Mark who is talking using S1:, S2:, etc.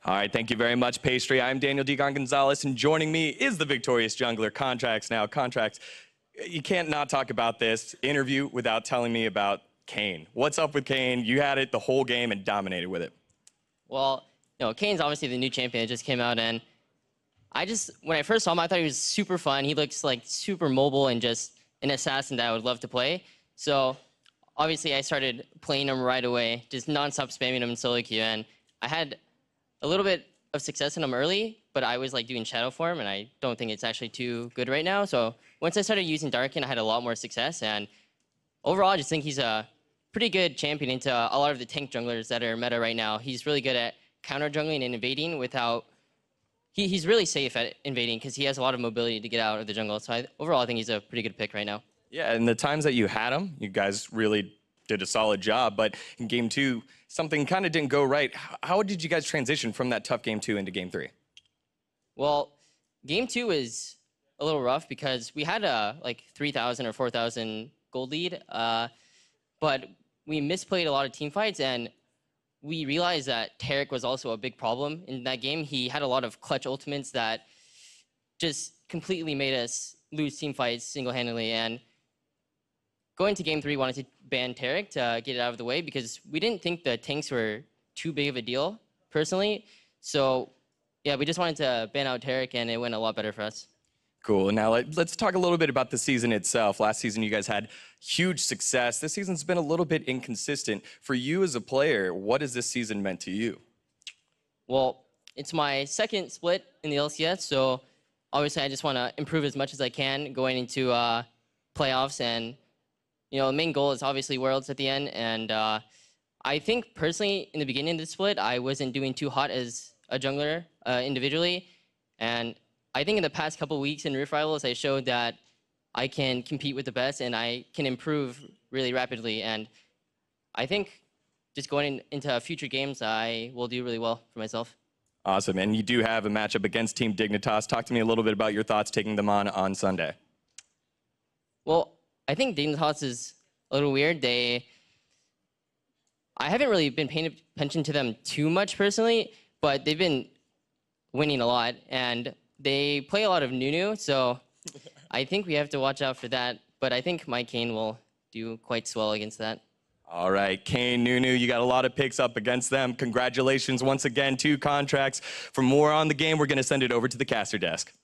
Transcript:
S1: All right, thank you very much, Pastry. I'm Daniel Degon Gonzalez, and joining me is the victorious jungler, Contractz. Now, Contractz, you can't not talk about this interview without telling me about Kayn. What's up with Kayn? You had it the whole game and dominated with it.
S2: Well, Kayn's obviously the new champion that just came out, and when I first saw him, I thought he was super fun. He looks like super mobile and just an assassin that I would love to play. So, obviously, I started playing him right away, just nonstop spamming him in solo queue, and I had a little bit of success in him early, but I was like doing shadow form, and I don't think it's actually too good right now. So once I started using Darken, I had a lot more success, and overall, I just think he's a pretty good champion into a lot of the tank junglers that are meta right now. He's really good at counter jungling and invading without. He's really safe at invading because he has a lot of mobility to get out of the jungle. So overall, I think he's a pretty good pick right now.
S1: Yeah, and the times that you had him, you guys really did a solid job, but in game 2, something kind of didn't go right. How did you guys transition from that tough game 2 into game 3?
S2: Well, game 2 is a little rough because we had a like 3,000 or 4,000 gold lead, but we misplayed a lot of team fights, and we realized that Taric was also a big problem in that game. He had a lot of clutch ultimates that just completely made us lose team fights single-handedly, and going to game 3, wanted to ban Taric to get it out of the way because we didn't think the tanks were too big of a deal, personally. So, yeah, we just wanted to ban out Taric, and it went a lot better for us.
S1: Cool. Now, let's talk a little bit about the season itself. Last season, you guys had huge success. This season's been a little bit inconsistent. For you as a player, what has this season meant to you? Well,
S2: it's my second split in the LCS, so obviously I just want to improve as much as I can going into playoffs, and the main goal is obviously Worlds at the end, and I think personally in the beginning of the split, I wasn't doing too hot as a jungler individually, and I think in the past couple weeks in Rift Rivals, I showed that I can compete with the best and I can improve really rapidly, and I think just going into future games, I will do really well for myself.
S1: Awesome, and you do have a matchup against Team Dignitas. Talk to me a little bit about your thoughts taking them on Sunday.
S2: Well, I think Dignitas is a little weird. I haven't really been paying attention to them too much personally, but they've been winning a lot, and they play a lot of Nunu, so I think we have to watch out for that. But I think my Kayn will do quite swell against that.
S1: All right, Kayn, Nunu, you got a lot of picks up against them. Congratulations once again to Contractz. For more on the game, we're going to send it over to the caster desk.